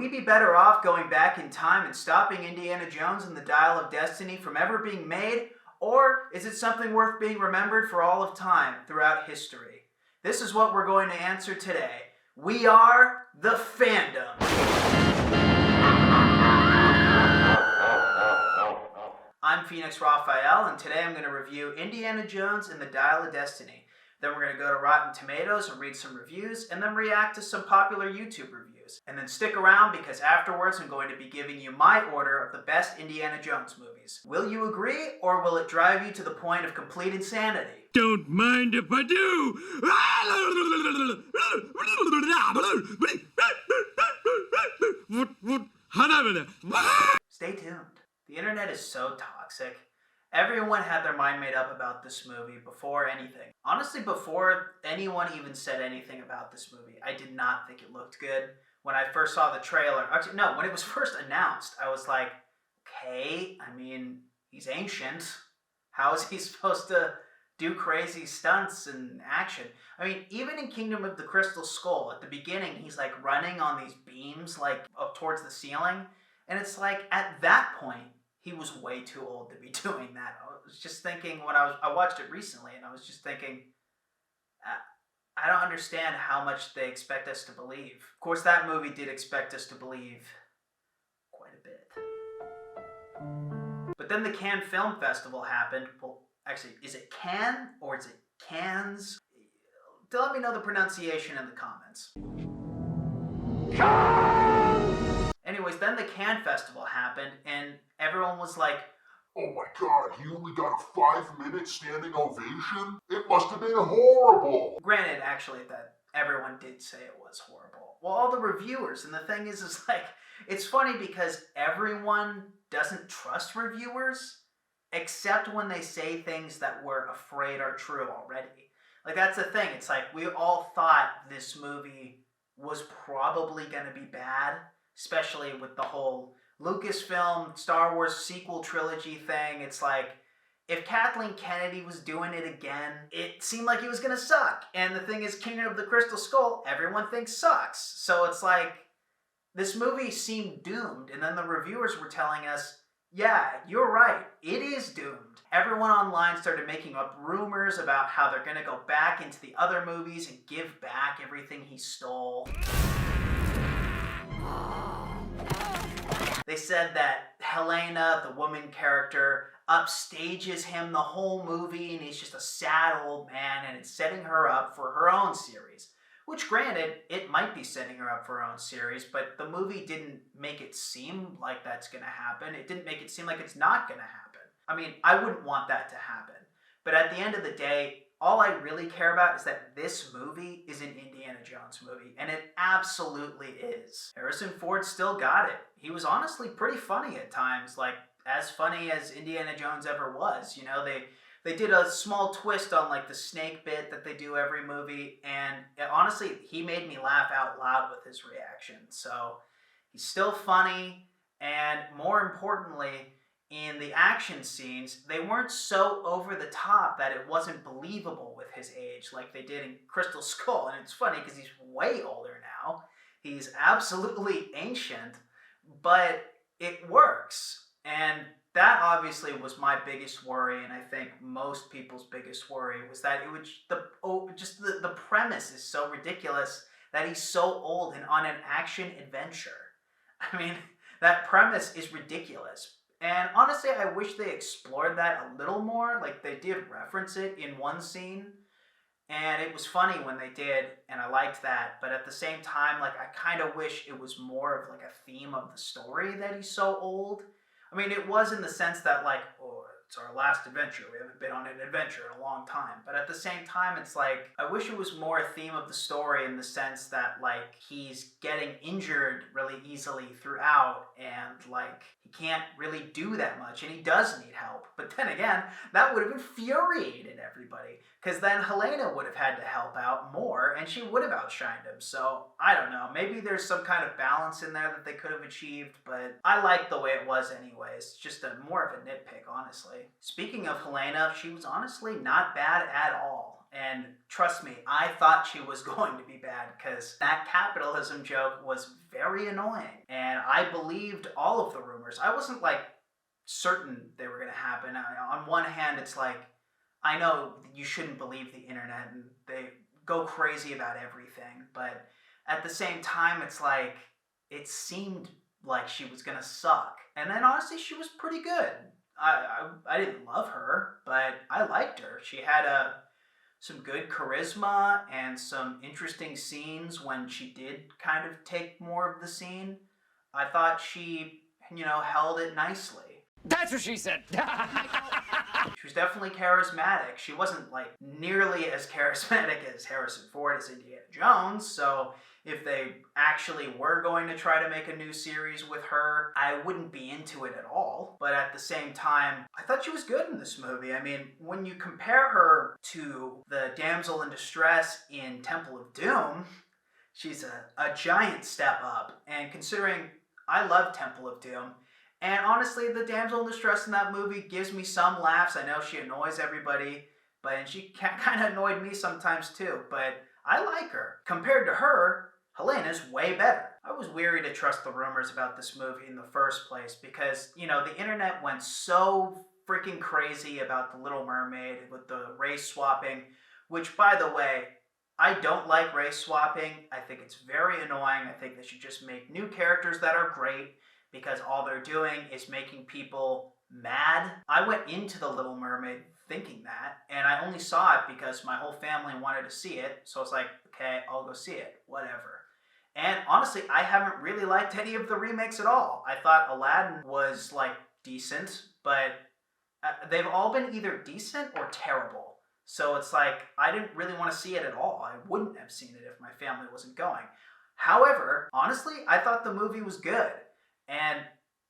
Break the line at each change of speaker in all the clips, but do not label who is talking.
we be better off going back in time and stopping Indiana Jones and the Dial of Destiny from ever being made? Or is it something worth being remembered for all of time throughout history? This is what we're going to answer today. We are the Fandom. I'm Phoenix Raphael, and today I'm going to review Indiana Jones and the Dial of Destiny. Then we're going to go to Rotten Tomatoes and read some reviews, and then react to some popular YouTube reviews. And then stick around, because afterwards I'm going to be giving you my order of the best Indiana Jones movies. Will you agree, or will it drive you to the point of complete insanity?
Don't mind if I do!
Stay tuned. The internet is so toxic. Everyone had their mind made up about this movie before anything. Honestly, before anyone even said anything about this movie, I did not think it looked good. When I first saw the trailer, actually, no, when it was first announced, I was like, okay, I mean, he's ancient. How is he supposed to do crazy stunts and action? I mean, even in Kingdom of the Crystal Skull, at the beginning, he's like running on these beams, like up towards the ceiling. And it's like, at that point, he was way too old to be doing that. I was just thinking when I watched it recently, and I was just thinking, I don't understand how much they expect us to believe. Of course, that movie did expect us to believe quite a bit. But then the Cannes Film Festival happened. Well, actually, is it Cannes or is it Cannes? Let me know the pronunciation in the comments. Anyways, then the Cannes Festival happened, and everyone was like,
oh my god, he only got a 5-minute standing ovation? It must have been horrible!
Granted, actually, that everyone did say it was horrible. Well, all the reviewers, and the thing is like, it's funny because everyone doesn't trust reviewers, except when they say things that we're afraid are true already. Like, that's the thing. It's like, we all thought this movie was probably going to be bad, especially with the whole Lucasfilm Star Wars sequel trilogy thing. It's like, if Kathleen Kennedy was doing it again, it seemed like it was gonna suck. And the thing is, Kingdom of the Crystal Skull, everyone thinks sucks. So it's like, this movie seemed doomed. And then the reviewers were telling us, yeah, you're right, it is doomed. Everyone online started making up rumors about how they're gonna go back into the other movies and give back everything he stole. They said that Helena, the woman character, upstages him the whole movie, and he's just a sad old man, and it's setting her up for her own series. Which, granted, it might be setting her up for her own series, but the movie didn't make it seem like that's going to happen. It didn't make it seem like it's not going to happen. I mean, I wouldn't want that to happen. But at the end of the day, all I really care about is that this movie is an Indiana Jones movie, and it absolutely is. Harrison Ford still got it. He was honestly pretty funny at times, like as funny as Indiana Jones ever was. You know, they did a small twist on like the snake bit that they do every movie, and honestly, he made me laugh out loud with his reaction. So he's still funny, and more importantly, in the action scenes, they weren't so over the top that it wasn't believable with his age like they did in Crystal Skull. And it's funny because he's way older now. He's absolutely ancient, but it works. And that obviously was my biggest worry, and I think most people's biggest worry was that it was the premise is so ridiculous that he's so old and on an action adventure. I mean, that premise is ridiculous. And honestly, I wish they explored that a little more. Like, they did reference it in one scene, and it was funny when they did, and I liked that. But at the same time, like, I kind of wish it was more of like a theme of the story that he's so old. I mean, it was in the sense that, like, oh, it's our last adventure. We haven't been on an adventure in a long time. But at the same time, it's like, I wish it was more a theme of the story in the sense that, like, he's getting injured really easily throughout, and, like, he can't really do that much, and he does need help. But then again, that would have infuriated everybody, because then Helena would have had to help out more, and she would have outshined him. So, I don't know, maybe there's some kind of balance in there that they could have achieved, but I like the way it was anyways. Just more of a nitpick, honestly. Speaking of Helena, she was honestly not bad at all. And trust me, I thought she was going to be bad because that capitalism joke was very annoying. And I believed all of the rumors. I wasn't like certain they were going to happen. On one hand, it's like, I know you shouldn't believe the internet and they go crazy about everything. But at the same time, it's like, it seemed like she was going to suck. And then honestly, she was pretty good. I didn't love her, but I liked her. She had some good charisma and some interesting scenes when she did kind of take more of the scene. I thought she, held it nicely.
That's what she said.
She was definitely charismatic. She wasn't like nearly as charismatic as Harrison Ford as Indiana Jones, so if they actually were going to try to make a new series with her, I wouldn't be into it at all. But at the same time, I thought she was good in this movie. I mean, when you compare her to the damsel in distress in Temple of Doom, she's a giant step up. And considering I love Temple of Doom, and honestly, the damsel in distress in that movie gives me some laughs. I know she annoys everybody, and she kind of annoyed me sometimes too, but I like her. Compared to her, Helena's way better. I was weary to trust the rumors about this movie in the first place because, the internet went so freaking crazy about The Little Mermaid with the race swapping, which, by the way, I don't like race swapping. I think it's very annoying. I think they should just make new characters that are great because all they're doing is making people mad. I went into The Little Mermaid thinking that, and I only saw it because my whole family wanted to see it, so it's like, okay, I'll go see it, whatever. And honestly, I haven't really liked any of the remakes at all. I thought Aladdin was, decent, but they've all been either decent or terrible. So it's like, I didn't really want to see it at all. I wouldn't have seen it if my family wasn't going. However, honestly, I thought the movie was good. And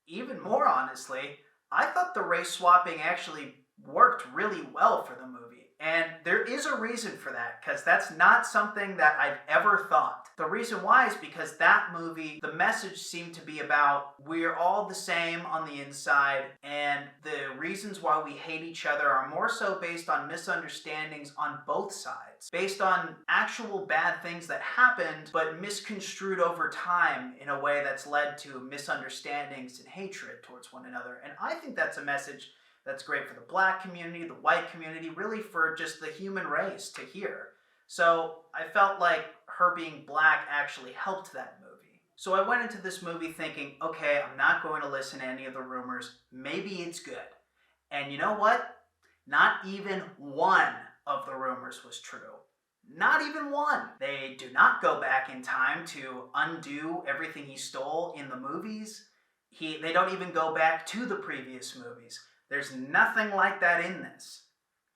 even more honestly, I thought the race swapping actually worked really well for the movie. And there is a reason for that, because that's not something that I've ever thought. The reason why is because that movie, the message seemed to be about we're all the same on the inside, and the reasons why we hate each other are more so based on misunderstandings on both sides, based on actual bad things that happened, but misconstrued over time in a way that's led to misunderstandings and hatred towards one another. And I think that's a message that's great for the black community, the white community, really for just the human race to hear. So I felt like her being black actually helped that movie. So I went into this movie thinking, okay, I'm not going to listen to any of the rumors. Maybe it's good. And you know what? Not even one of the rumors was true. Not even one. They do not go back in time to undo everything he stole in the movies. They don't even go back to the previous movies. There's nothing like that in this.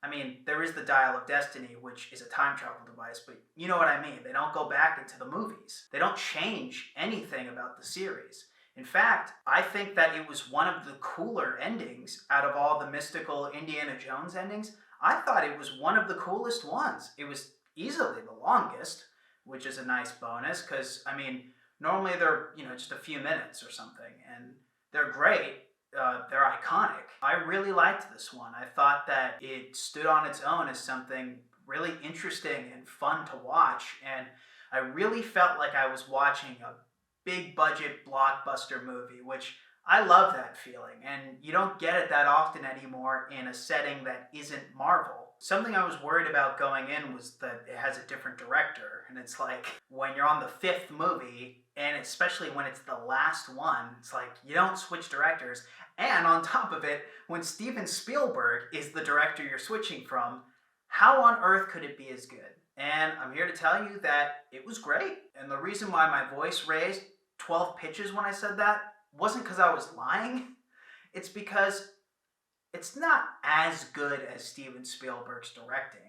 I mean, there is the Dial of Destiny, which is a time travel device, but you know what I mean. They don't go back into the movies. They don't change anything about the series. In fact, I think that it was one of the cooler endings out of all the mystical Indiana Jones endings. I thought it was one of the coolest ones. It was easily the longest, which is a nice bonus, because, normally they're, just a few minutes or something, and they're great. They're iconic. I really liked this one. I thought that it stood on its own as something really interesting and fun to watch, and I really felt like I was watching a big budget blockbuster movie, which I love that feeling, and you don't get it that often anymore in a setting that isn't Marvel. Something I was worried about going in was that it has a different director, and it's like, when you're on the fifth movie, and especially when it's the last one, it's like, you don't switch directors. And on top of it, when Steven Spielberg is the director you're switching from, how on earth could it be as good? And I'm here to tell you that it was great. And the reason why my voice raised 12 pitches when I said that wasn't because I was lying. It's because it's not as good as Steven Spielberg's directing.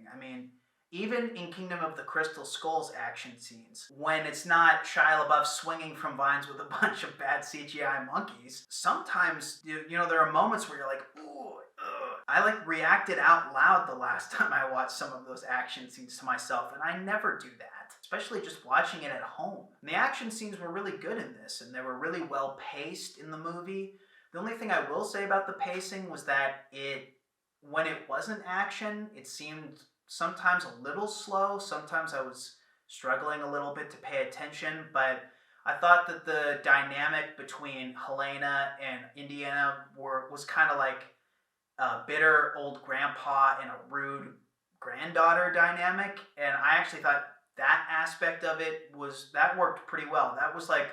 Even in Kingdom of the Crystal Skulls action scenes, when it's not Shia LaBeouf swinging from vines with a bunch of bad CGI monkeys, sometimes, there are moments where you're like, ooh, ugh. I reacted out loud the last time I watched some of those action scenes to myself, and I never do that, especially just watching it at home. And the action scenes were really good in this, and they were really well paced in the movie. The only thing I will say about the pacing was that when it wasn't action, it seemed sometimes a little slow. Sometimes I was struggling a little bit to pay attention, but I thought that the dynamic between Helena and Indiana was kind of like a bitter old grandpa and a rude granddaughter dynamic, and I actually thought that aspect of it worked pretty well. That was like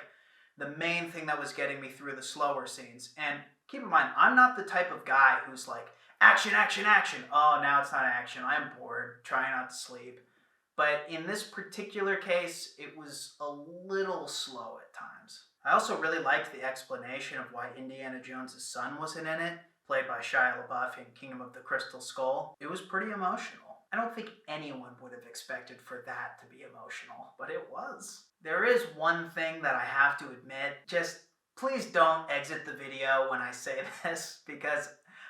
the main thing that was getting me through the slower scenes. And keep in mind, I'm not the type of guy who's like, action, action, action. Oh, now it's not action. I'm bored, trying not to sleep. But in this particular case, it was a little slow at times. I also really liked the explanation of why Indiana Jones' son wasn't in it, played by Shia LaBeouf in Kingdom of the Crystal Skull. It was pretty emotional. I don't think anyone would have expected for that to be emotional, but it was. There is one thing that I have to admit. Just please don't exit the video when I say this, because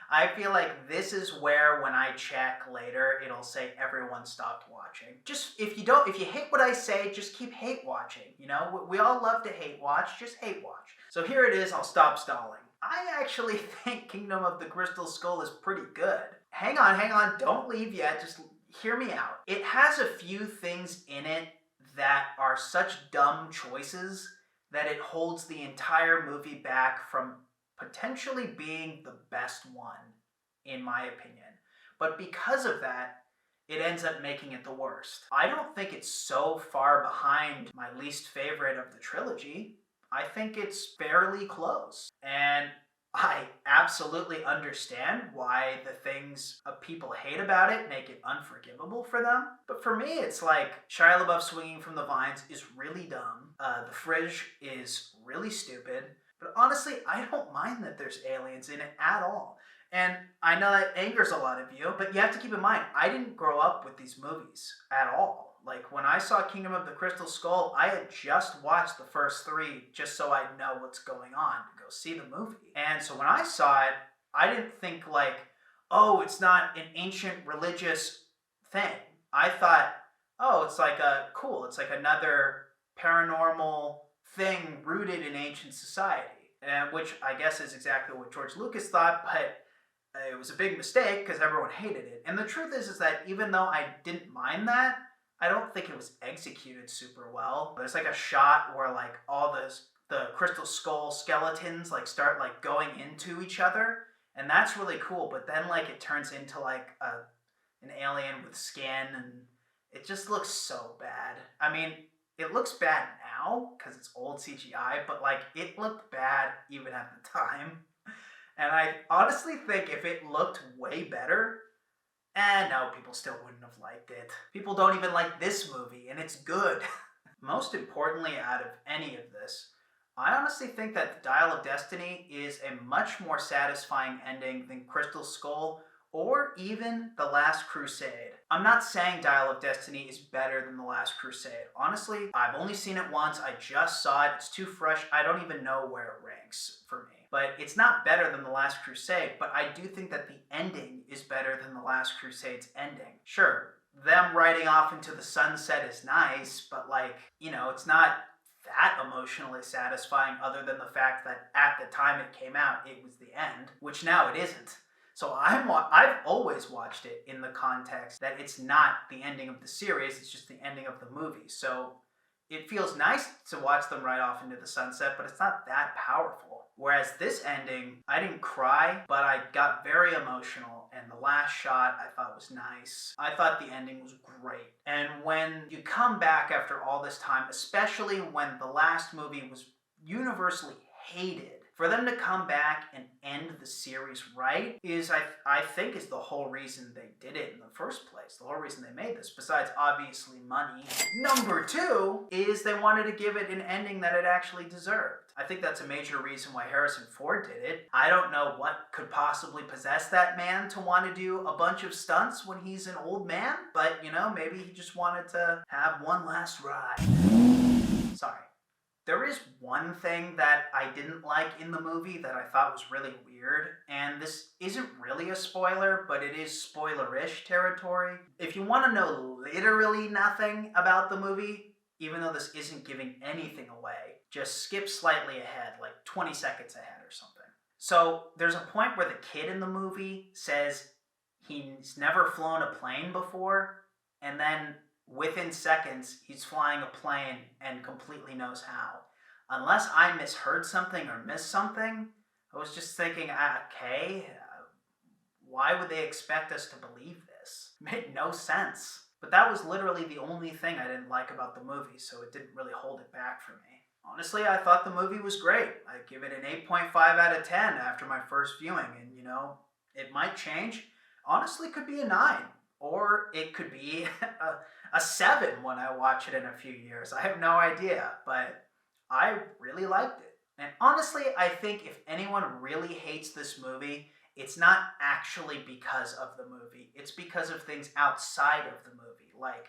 I feel like this is where, when I check later, it'll say everyone stopped watching. Just, if you hate what I say, just keep hate watching. You know, we all love to hate watch, just hate watch. So here it is, I'll stop stalling. I actually think Kingdom of the Crystal Skull is pretty good. Hang on, don't leave yet, just hear me out. It has a few things in it that are such dumb choices that it holds the entire movie back from potentially being the best one, in my opinion. But because of that, it ends up making it the worst. I don't think it's so far behind my least favorite of the trilogy. I think it's fairly close. And I absolutely understand why the things people hate about it make it unforgivable for them. But for me, it's like Shia LaBeouf swinging from the vines is really dumb. The fridge is really stupid. But honestly, I don't mind that there's aliens in it at all. And I know that angers a lot of you, but you have to keep in mind, I didn't grow up with these movies at all. Like, when I saw Kingdom of the Crystal Skull, I had just watched the first three just so I'd know what's going on to go see the movie. And so when I saw it, I didn't think like, oh, it's not an ancient religious thing. I thought, oh, it's like it's like another paranormal thing rooted in ancient society. Which I guess is exactly what George Lucas thought, but it was a big mistake because everyone hated it. And the truth is that even though I didn't mind that, I don't think it was executed super well. There's like a shot where like all the crystal skull skeletons like start like going into each other, and that's really cool. But then like it turns into like an alien with skin, and it just looks so bad. I mean, it looks bad now because it's old CGI, but like it looked bad even at the time. And I honestly think if it looked way better, no, people still wouldn't have liked it. People don't even like this movie, and it's good. Most importantly, out of any of this, I honestly think that The Dial of Destiny is a much more satisfying ending than Crystal Skull or even The Last Crusade. I'm not saying Dial of Destiny is better than The Last Crusade. Honestly, I've only seen it once. I just saw it. It's too fresh. I don't even know where it ranks for me. But it's not better than The Last Crusade, but I do think that the ending is better than The Last Crusade's ending. Sure, them riding off into the sunset is nice, but like, you know, it's not that emotionally satisfying other than the fact that at the time it came out, it was the end, which now it isn't. So I've always watched it in the context that it's not the ending of the series, it's just the ending of the movie. So it feels nice to watch them ride off into the sunset, but it's not that powerful. Whereas this ending, I didn't cry, but I got very emotional, and the last shot I thought was nice. I thought the ending was great. And when you come back after all this time, especially when the last movie was universally hated, for them to come back and end the series right is, I think, is the whole reason they did it in the first place. The whole reason they made this, besides obviously money. Number two is they wanted to give it an ending that it actually deserved. I think that's a major reason why Harrison Ford did it. I don't know what could possibly possess that man to want to do a bunch of stunts when he's an old man, but, you know, maybe he just wanted to have one last ride. Sorry. There is one thing that I didn't like in the movie that I thought was really weird, and this isn't really a spoiler, but it is spoiler-ish territory. If you want to know literally nothing about the movie, even though this isn't giving anything away, just skip slightly ahead, like 20 seconds ahead or something. So there's a point where the kid in the movie says He's never flown a plane before, and then within seconds, he's flying a plane and completely knows how. Unless I misheard something or missed something, I was just thinking, okay, why would they expect us to believe this? It made no sense. But that was literally the only thing I didn't like about the movie, so it didn't really hold it back for me. Honestly, I thought the movie was great. I'd give it an 8.5 out of 10 after my first viewing, and it might change. Honestly, it could be a 9, or it could be a 7 when I watch it in a few years. I have no idea, but I really liked it. And honestly, I think if anyone really hates this movie, it's not actually because of the movie. It's because of things outside of the movie, like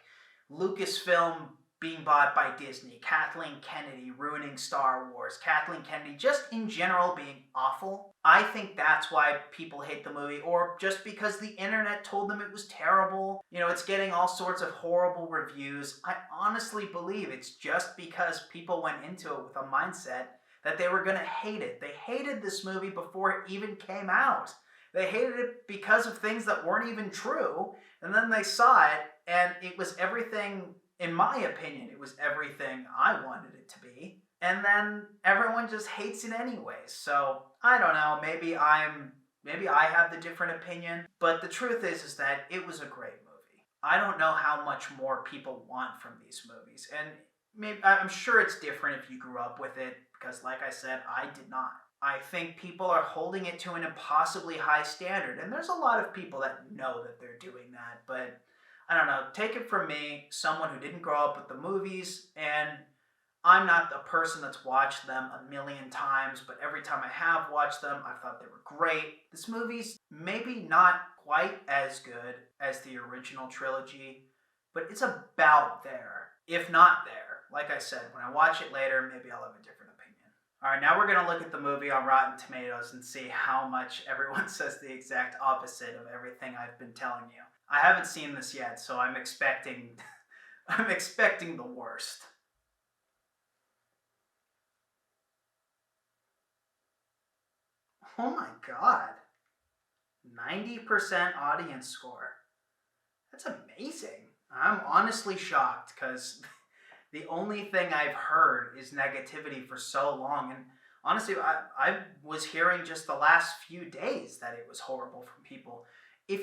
Lucasfilm being bought by Disney, Kathleen Kennedy ruining Star Wars, Kathleen Kennedy just in general being awful. I think that's why people hate the movie, or just because the internet told them it was terrible. It's getting all sorts of horrible reviews. I honestly believe it's just because people went into it with a mindset that they were going to hate it. They hated this movie before it even came out. They hated it because of things that weren't even true, and then they saw it, and it was everything, in my opinion, it was everything I wanted it to be. And then everyone just hates it anyways. So, I don't know, maybe I have the different opinion, but the truth is that it was a great movie. I don't know how much more people want from these movies, and I'm sure it's different if you grew up with it, because like I said, I did not. I think people are holding it to an impossibly high standard, and there's a lot of people that know that they're doing that, but I don't know, take it from me, someone who didn't grow up with the movies, and I'm not a person that's watched them a million times, but every time I have watched them, I've thought they were great. This movie's maybe not quite as good as the original trilogy, but it's about there, if not there. Like I said, when I watch it later, maybe I'll have a different opinion. Alright, now we're going to look at the movie on Rotten Tomatoes and see how much everyone says the exact opposite of everything I've been telling you. I haven't seen this yet, so I'm expecting the worst. Oh my god. 90% audience score. That's amazing. I'm honestly shocked, because the only thing I've heard is negativity for so long, and honestly, I was hearing just the last few days that it was horrible from people. If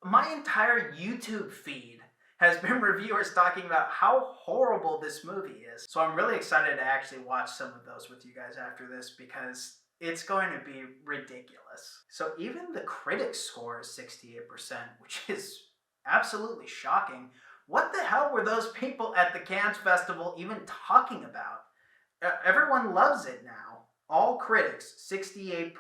my entire YouTube feed has been reviewers talking about how horrible this movie is. So I'm really excited to actually watch some of those with you guys after this, because it's going to be ridiculous. So even the critics score is 68%, which is absolutely shocking. What the hell were those people at the Cannes Festival even talking about? Everyone loves it now. All critics, 68%.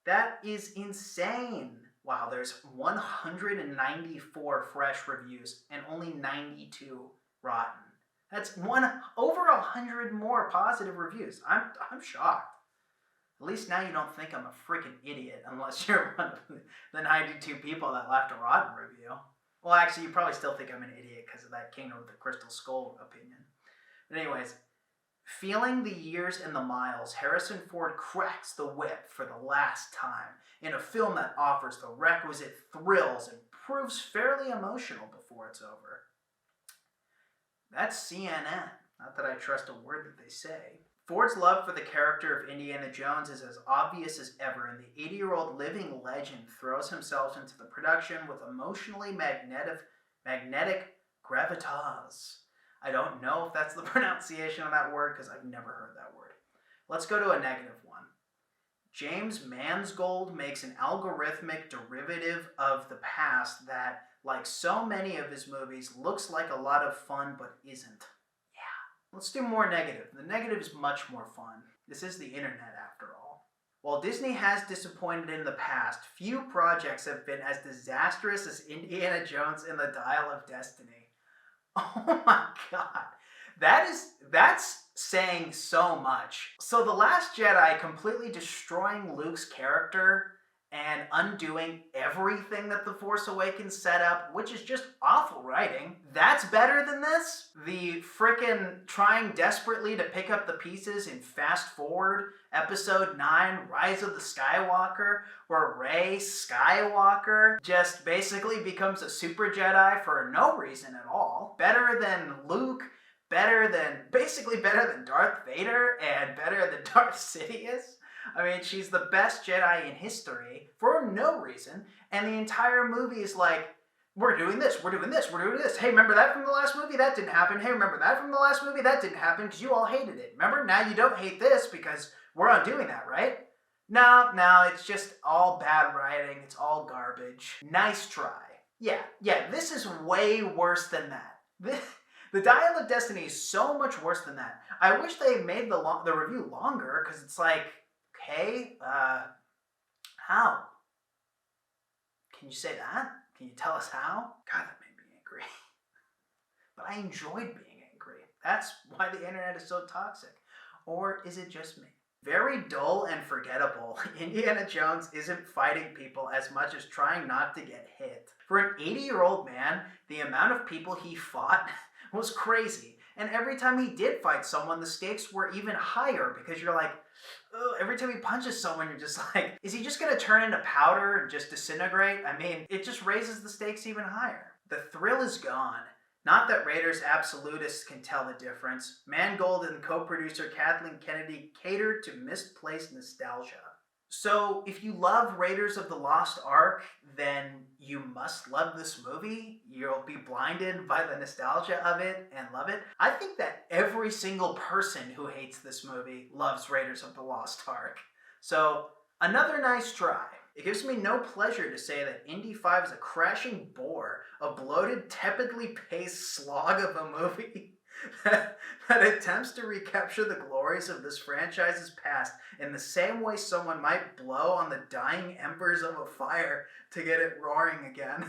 That is insane. Wow, there's 194 fresh reviews and only 92 rotten. That's over 100 more positive reviews. I'm shocked. At least now you don't think I'm a freaking idiot, unless you're one of the 92 people that left a rotten review. Well, actually, you probably still think I'm an idiot because of that Kingdom of the Crystal Skull opinion. But anyways, feeling the years and the miles, Harrison Ford cracks the whip for the last time in a film that offers the requisite thrills and proves fairly emotional before it's over. That's CNN. Not that I trust a word that they say. Ford's love for the character of Indiana Jones is as obvious as ever, and the 80-year-old living legend throws himself into the production with emotionally magnetic gravitas. I don't know if that's the pronunciation of that word, because I've never heard that word. Let's go to a negative one. James Mangold makes an algorithmic derivative of the past that, like so many of his movies, looks like a lot of fun but isn't. Let's do more negative. The negative is much more fun. This is the internet, after all. While Disney has disappointed in the past, few projects have been as disastrous as Indiana Jones and the Dial of Destiny. Oh my god. That's saying so much. So The Last Jedi completely destroying Luke's character and undoing everything that The Force Awakens set up, which is just awful writing. That's better than this? The frickin' trying desperately to pick up the pieces in Fast Forward, Episode 9, Rise of the Skywalker, where Rey Skywalker just basically becomes a super Jedi for no reason at all. Better than Luke, basically better than Darth Vader, and better than Darth Sidious. I mean, she's the best Jedi in history for no reason, and the entire movie is like, we're doing this, we're doing this, we're doing this. Hey, remember that from the last movie? That didn't happen. Hey, remember that from the last movie? That didn't happen because you all hated it. Remember? Now you don't hate this because we're undoing that, right? No, it's just all bad writing. It's all garbage. Nice try. Yeah, this is way worse than that. The Dial of Destiny is so much worse than that. I wish they made the review longer, because it's like, okay, how? Can you say that? Can you tell us how? God, that made me angry. But I enjoyed being angry. That's why the internet is so toxic. Or is it just me? Very dull and forgettable. Indiana Jones isn't fighting people as much as trying not to get hit. For an 80-year-old man, the amount of people he fought was crazy. And every time he did fight someone, the stakes were even higher, because you're like, ugh, every time he punches someone, you're just like, is he just gonna turn into powder and just disintegrate? I mean, it just raises the stakes even higher. The thrill is gone. Not that Raiders absolutists can tell the difference. Mangold and co-producer Kathleen Kennedy catered to misplaced nostalgia. So, if you love Raiders of the Lost Ark, then you must love this movie. You'll be blinded by the nostalgia of it and love it. I think that every single person who hates this movie loves Raiders of the Lost Ark. So, another nice try. It gives me no pleasure to say that Indy 5 is a crashing bore, a bloated, tepidly paced slog of a movie that attempts to recapture the glories of this franchise's past in the same way someone might blow on the dying embers of a fire to get it roaring again.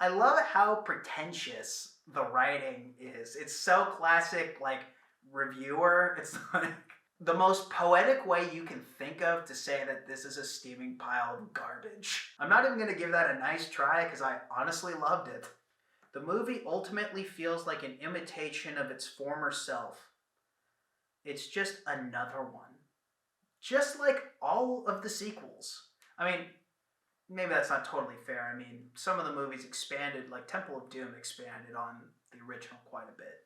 I love how pretentious the writing is. It's so classic, like, reviewer. It's like the most poetic way you can think of to say that this is a steaming pile of garbage. I'm not even going to give that a nice try because I honestly loved it. The movie ultimately feels like an imitation of its former self. It's just another one. Just like all of the sequels. I mean, maybe that's not totally fair. I mean, some of the movies expanded, like Temple of Doom expanded on the original quite a bit.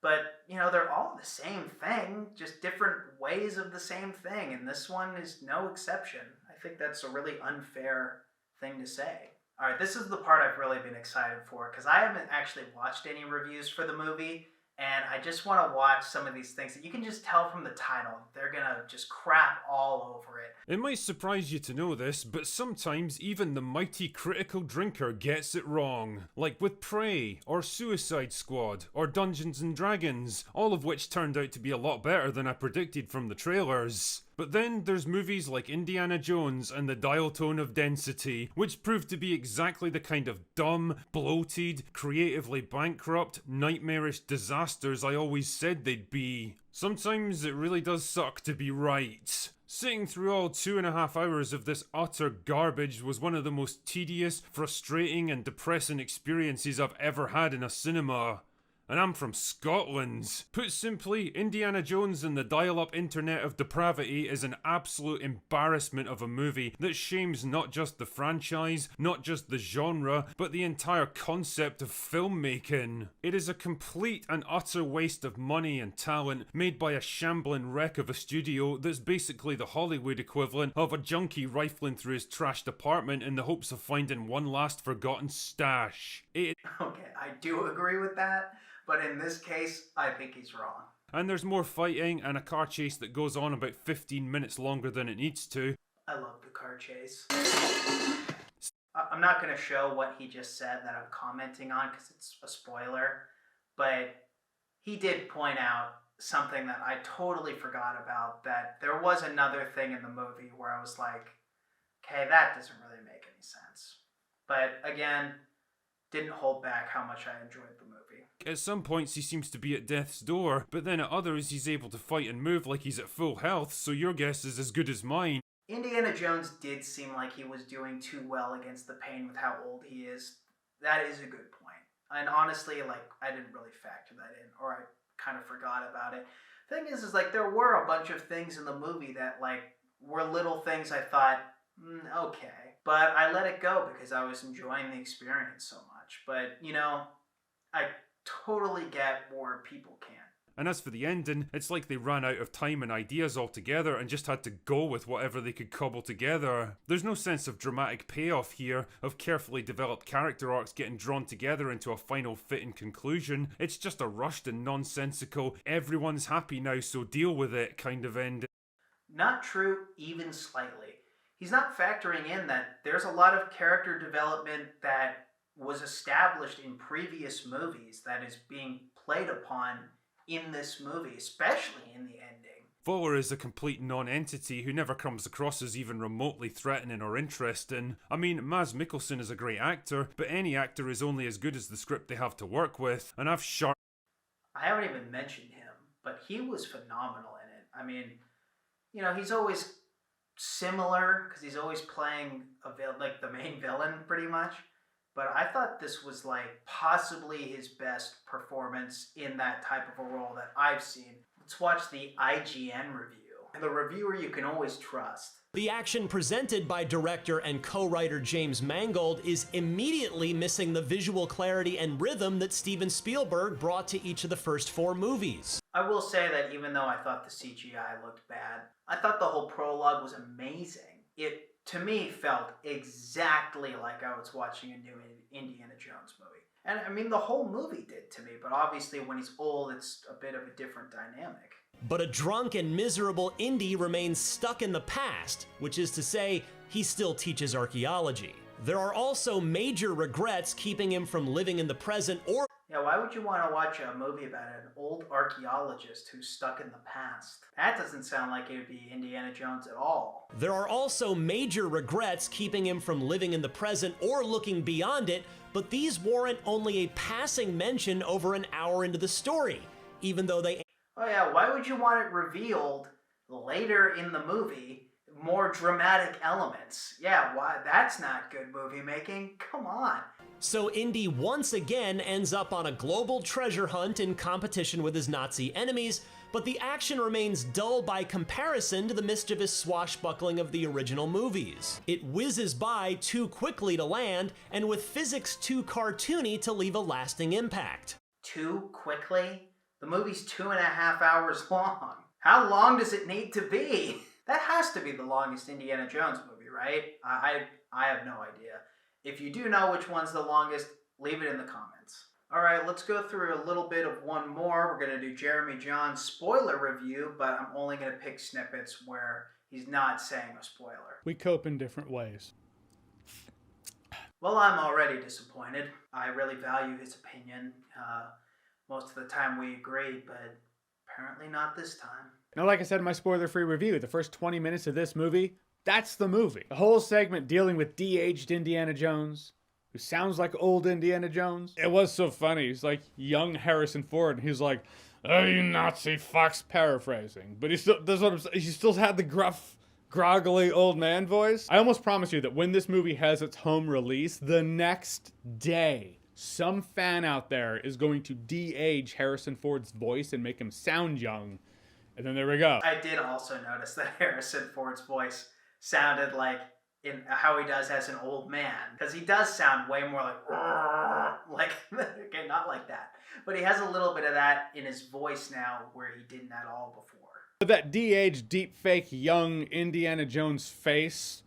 But, you know, they're all the same thing, just different ways of the same thing, and this one is no exception. I think that's a really unfair thing to say. Alright, this is the part I've really been excited for, because I haven't actually watched any reviews for the movie, and I just want to watch some of these things that you can just tell from the title. They're gonna just crap all over it.
It might surprise you to know this, but sometimes even the mighty critical drinker gets it wrong. Like with Prey, or Suicide Squad, or Dungeons and Dragons, all of which turned out to be a lot better than I predicted from the trailers. But then there's movies like Indiana Jones and the Dial Tone of Density, which proved to be exactly the kind of dumb, bloated, creatively bankrupt, nightmarish disasters I always said they'd be. Sometimes it really does suck to be right. Sitting through all 2.5 hours of this utter garbage was one of the most tedious, frustrating and depressing experiences I've ever had in a cinema. And I'm from Scotland. Put simply, Indiana Jones and the dial-up internet of depravity is an absolute embarrassment of a movie that shames not just the franchise, not just the genre, but the entire concept of filmmaking. It is a complete and utter waste of money and talent made by a shambling wreck of a studio that's basically the Hollywood equivalent of a junkie rifling through his trashed apartment in the hopes of finding one last forgotten stash.
Okay, I do agree with that. But in this case, I think he's wrong.
And there's more fighting and a car chase that goes on about 15 minutes longer than it needs to.
I love the car chase. I'm not going to show what he just said that I'm commenting on because it's a spoiler. But he did point out something that I totally forgot about, that there was another thing in the movie where I was like, okay, that doesn't really make any sense. But again, didn't hold back how much I enjoyed the movie.
At some points he seems to be at death's door, but then at others he's able to fight and move like he's at full health, so your guess is as good as mine.
Indiana Jones did seem like he was doing too well against the pain with how old he is. That is a good point. And honestly, like, I didn't really factor that in, or I kind of forgot about it. Thing is like, there were a bunch of things in the movie that, like, were little things I thought, okay. But I let it go because I was enjoying the experience so much. But, you know, I totally get where people can't.
And as for the ending, it's like they ran out of time and ideas altogether and just had to go with whatever they could cobble together. There's no sense of dramatic payoff here, of carefully developed character arcs getting drawn together into a final fitting conclusion. It's just a rushed and nonsensical, everyone's happy now so deal with it kind of ending.
Not true, even slightly. He's not factoring in that there's a lot of character development that was established in previous movies that is being played upon in this movie, especially in the ending.
Fuller is a complete non-entity who never comes across as even remotely threatening or interesting. I mean, Mads Mikkelsen is a great actor, but any actor is only as good as the script they have to work with, and I
haven't even mentioned him, but he was phenomenal in it. I mean, you know, he's always similar, because he's always playing like the main villain, pretty much. But I thought this was, like, possibly his best performance in that type of a role that I've seen. Let's watch the IGN review. The reviewer you can always trust.
The action presented by director and co-writer James Mangold is immediately missing the visual clarity and rhythm that Steven Spielberg brought to each of the first 4 movies.
I will say that even though I thought the CGI looked bad, I thought the whole prologue was amazing. It, to me, felt exactly like I was watching a new Indiana Jones movie. And I mean, the whole movie did to me, but obviously when he's old, it's a bit of a different dynamic.
But a drunk and miserable Indy remains stuck in the past, which is to say, he still teaches archaeology. There are also major regrets keeping him from living in the present or...
Yeah, why would you want to watch a movie about an old archaeologist who's stuck in the past? That doesn't sound like it would be Indiana Jones at all.
There are also major regrets keeping him from living in the present or looking beyond it, but these warrant only a passing mention over an hour into the story, even though they...
Oh yeah, why would you want it revealed later in the movie? More dramatic elements. Yeah, why? That's not good movie making. Come on.
So Indy once again ends up on a global treasure hunt in competition with his Nazi enemies, but the action remains dull by comparison to the mischievous swashbuckling of the original movies. It whizzes by too quickly to land, and with physics too cartoony to leave a lasting impact.
Too quickly? The movie's 2.5 hours long. How long does it need to be? That has to be the longest Indiana Jones movie, right? I have no idea. If you do know which one's the longest, leave it in the comments. Alright, let's go through a little bit of one more. We're going to do Jeremy Jahns' spoiler review, but I'm only going to pick snippets where he's not saying a spoiler.
We cope in different ways.
Well, I'm already disappointed. I really value his opinion. Most of the time we agree, but apparently not this time.
Now, like I said in my spoiler-free review, the first 20 minutes of this movie, that's the movie. The whole segment dealing with de-aged Indiana Jones, who sounds like old Indiana Jones. It was so funny. He's like young Harrison Ford, and he's like, "Oh, you Nazi fox," paraphrasing. But he still does what I'm saying. He still had the gruff, groggly old man voice. I almost promise you that when this movie has its home release, the next day, some fan out there is going to de-age Harrison Ford's voice and make him sound young. And then there we go.
I did also notice that Harrison Ford's voice sounded like in how he does as an old man. Because he does sound way more like, okay, not like that. But he has a little bit of that in his voice now where he didn't at all before.
But that de-aged, deep fake, young Indiana Jones face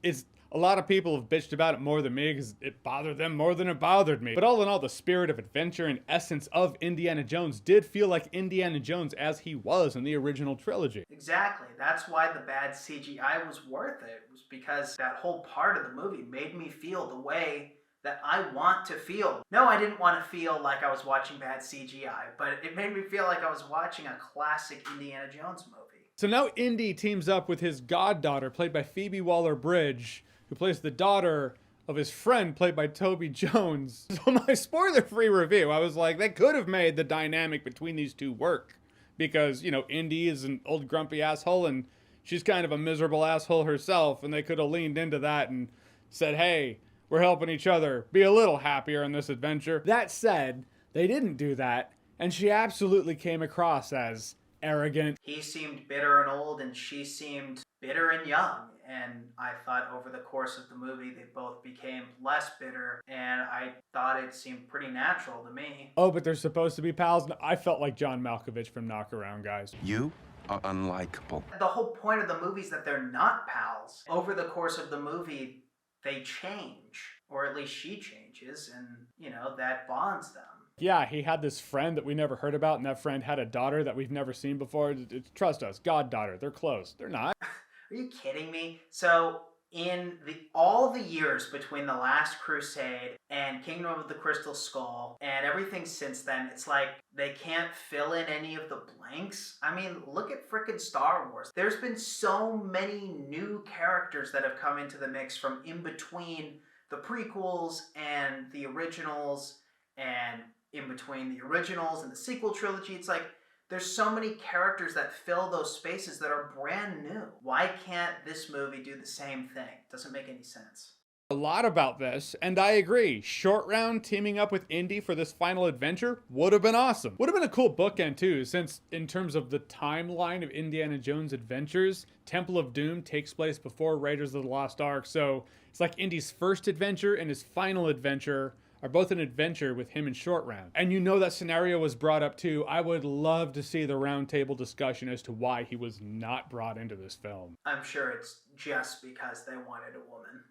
is... A lot of people have bitched about it more than me because it bothered them more than it bothered me. But all in all, the spirit of adventure and essence of Indiana Jones did feel like Indiana Jones as he was in the original trilogy.
Exactly. That's why the bad CGI was worth it. It was because that whole part of the movie made me feel the way that I want to feel. No, I didn't want to feel like I was watching bad CGI, but it made me feel like I was watching a classic Indiana Jones movie.
So now Indy teams up with his goddaughter, played by Phoebe Waller-Bridge, who plays the daughter of his friend, played by Toby Jones. So my spoiler-free review, I was like, they could have made the dynamic between these two work. Because, you know, Indy is an old grumpy asshole, and she's kind of a miserable asshole herself, and they could have leaned into that and said, hey, we're helping each other be a little happier in this adventure. That said, they didn't do that, and she absolutely came across as arrogant.
He seemed bitter and old, and she seemed bitter and young. And I thought over the course of the movie, they both became less bitter, and I thought it seemed pretty natural to me.
Oh, but they're supposed to be pals? I felt like John Malkovich from Knock Around Guys.
You are unlikable.
The whole point of the movie is that they're not pals. Over the course of the movie, they change, or at least she changes, and, you know, that bonds them.
Yeah, he had this friend that we never heard about, and that friend had a daughter that we've never seen before. Trust us, goddaughter. They're close. They're not.
Are you kidding me? So, in all the years between The Last Crusade and Kingdom of the Crystal Skull and everything since then, it's like they can't fill in any of the blanks. I mean, look at frickin' Star Wars. There's been so many new characters that have come into the mix from in between the prequels and the originals, and in between the originals and the sequel trilogy. It's like, there's so many characters that fill those spaces that are brand new. Why can't this movie do the same thing? Doesn't make any sense.
A lot about this, and I agree. Short Round teaming up with Indy for this final adventure would have been awesome. Would have been a cool bookend too, since in terms of the timeline of Indiana Jones' adventures, Temple of Doom takes place before Raiders of the Lost Ark, so it's like Indy's first adventure and his final adventure are both an adventure with him and Short Round. And you know that scenario was brought up too. I would love to see the roundtable discussion as to why he was not brought into this film.
I'm sure it's just because they wanted a woman.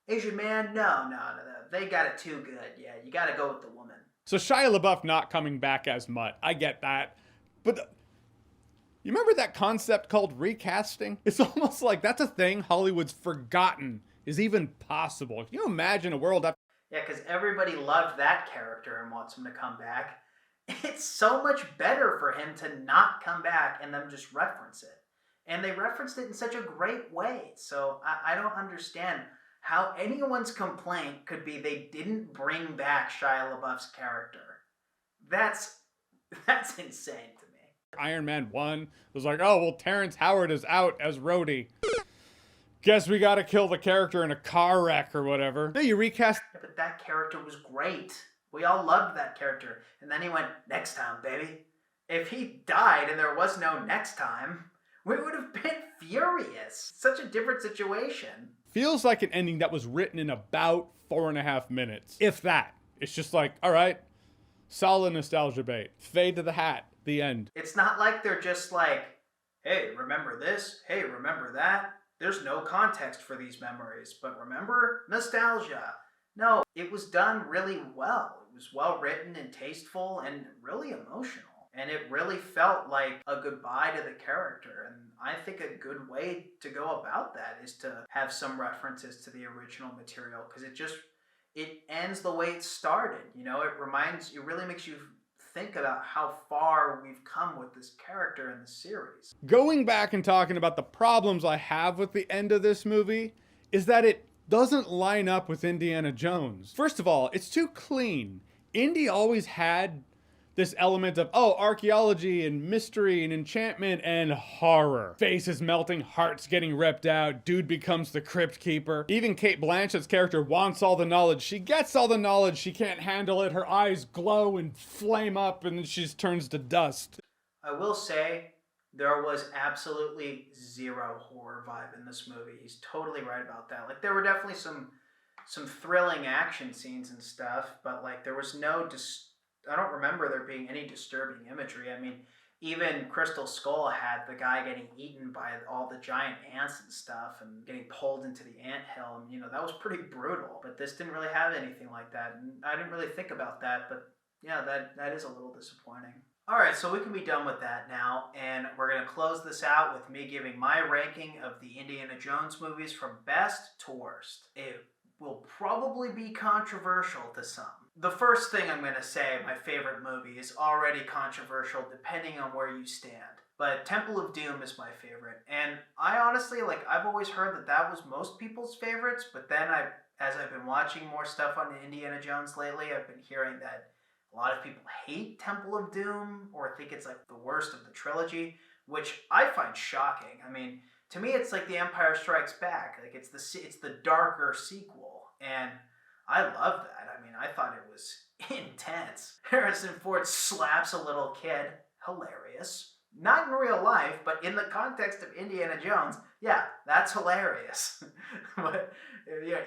Asian man? No. They got it too good. Yeah, you gotta go with the woman.
So Shia LaBeouf not coming back as Mutt, I get that. But you remember that concept called recasting? It's almost like that's a thing Hollywood's forgotten is even possible. Can you imagine a world after...
Yeah, because everybody loved that character and wants him to come back. It's so much better for him to not come back and them just reference it. And they referenced it in such a great way. So I don't understand how anyone's complaint could be they didn't bring back Shia LaBeouf's character. That's insane to me.
Iron Man 1 was like, oh, well, Terrence Howard is out as Rhodey. Guess we gotta kill the character in a car wreck or whatever. No, you recast...
Yeah, but that character was great. We all loved that character. And then he went, next time, baby. If he died and there was no next time, we would have been furious. Such a different situation.
Feels like an ending that was written in about 4.5 minutes. If that. It's just like, all right, solid nostalgia bait. Fade to the hat. The end.
It's not like they're just like, hey, remember this? Hey, remember that? There's no context for these memories, but remember? Nostalgia. No, it was done really well. It was well written and tasteful and really emotional. And it really felt like a goodbye to the character. And I think a good way to go about that is to have some references to the original material, because it ends the way it started. You know, it really makes you think about how far we've come with this character in the series.
Going back and talking about the problems I have with the end of this movie is that it doesn't line up with Indiana Jones. First of all, it's too clean. Indy always had this element of, archaeology and mystery and enchantment and horror. Faces melting, hearts getting ripped out, dude becomes the crypt keeper. Even Cate Blanchett's character wants all the knowledge. She gets all the knowledge, she can't handle it. Her eyes glow and flame up and then she turns to dust.
I will say, there was absolutely zero horror vibe in this movie. He's totally right about that. Like, there were definitely some thrilling action scenes and stuff, but like there was no I don't remember there being any disturbing imagery. I mean, even Crystal Skull had the guy getting eaten by all the giant ants and stuff and getting pulled into the anthill, and that was pretty brutal. But this didn't really have anything like that, and I didn't really think about that, but yeah, that is a little disappointing. Alright, so we can be done with that now, and we're going to close this out with me giving my ranking of the Indiana Jones movies from best to worst. It will probably be controversial to some. The first thing I'm going to say, my favorite movie, is already controversial depending on where you stand. But Temple of Doom is my favorite. And I honestly, I've always heard that was most people's favorites, but then as I've been watching more stuff on Indiana Jones lately, I've been hearing that a lot of people hate Temple of Doom or think it's like the worst of the trilogy. which I find shocking. I mean, to me, it's like The Empire Strikes Back. Like it's the darker sequel, and I love that. I mean, I thought it was intense. Harrison Ford slaps a little kid. Hilarious. Not in real life, but in the context of Indiana Jones, yeah, that's hilarious. But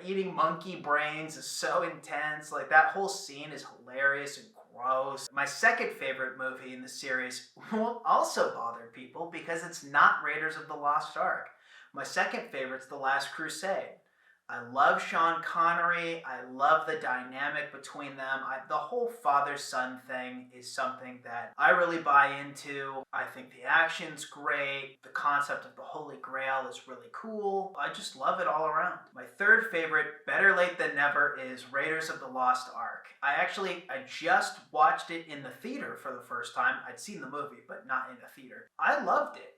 eating monkey brains is so intense. Like that whole scene is hilarious and gross. My second favorite movie in the series will also bother people because it's not Raiders of the Lost Ark. My second favorite's The Last Crusade. I love Sean Connery. I love the dynamic between them. The whole father-son thing is something that I really buy into. I think the action's great. The concept of the Holy Grail is really cool. I just love it all around. My third favorite, better late than never, is Raiders of the Lost Ark. I just watched it in the theater for the first time. I'd seen the movie, but not in the theater. I loved it.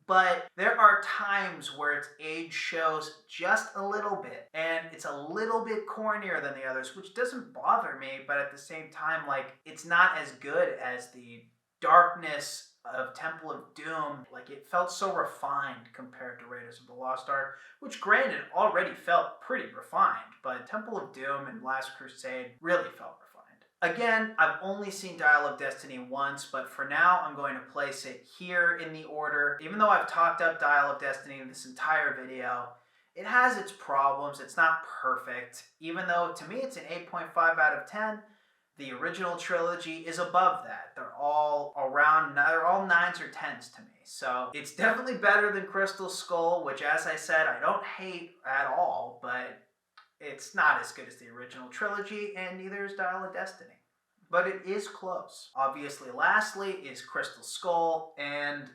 But there are times where its age shows just a little bit, and it's a little bit cornier than the others, which doesn't bother me, but at the same time, like, it's not as good as the darkness of Temple of Doom. Like, it felt so refined compared to Raiders of the Lost Ark, which granted already felt pretty refined, but Temple of Doom and Last Crusade really felt refined. Again, I've only seen Dial of Destiny once, but for now, I'm going to place it here in the order. Even though I've talked up Dial of Destiny in this entire video, it has its problems. It's not perfect. Even though, to me, it's an 8.5 out of 10, the original trilogy is above that. They're all 9s or 10s to me. So it's definitely better than Crystal Skull, which, as I said, I don't hate at all, but it's not as good as the original trilogy, and neither is Dial of Destiny. But it is close. Obviously, lastly is Crystal Skull, and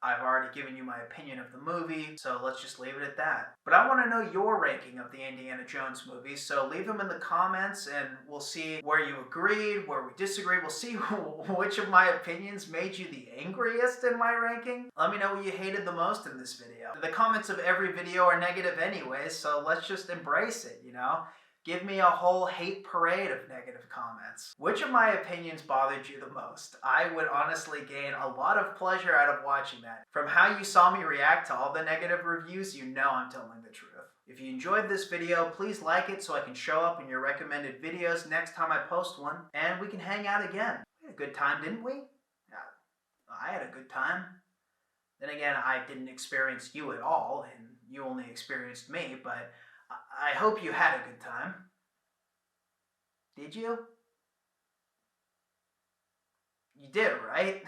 I've already given you my opinion of the movie, so let's just leave it at that. But I want to know your ranking of the Indiana Jones movies, so leave them in the comments, and we'll see where you agreed, where we disagree. We'll see which of my opinions made you the angriest in my ranking. Let me know what you hated the most in this video. The comments of every video are negative anyways, so let's just embrace it, you know? Give me a whole hate parade of negative comments. Which of my opinions bothered you the most? I would honestly gain a lot of pleasure out of watching that. From how you saw me react to all the negative reviews, you know I'm telling the truth. If you enjoyed this video, please like it so I can show up in your recommended videos next time I post one, and we can hang out again. We had a good time, didn't we? Yeah, I had a good time. Then again, I didn't experience you at all, and you only experienced me, but I hope you had a good time. Did you? You did, right?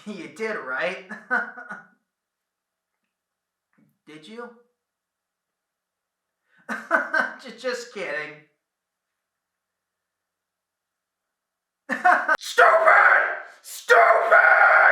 You did, right? Did you? Just kidding. Stupid! Stupid!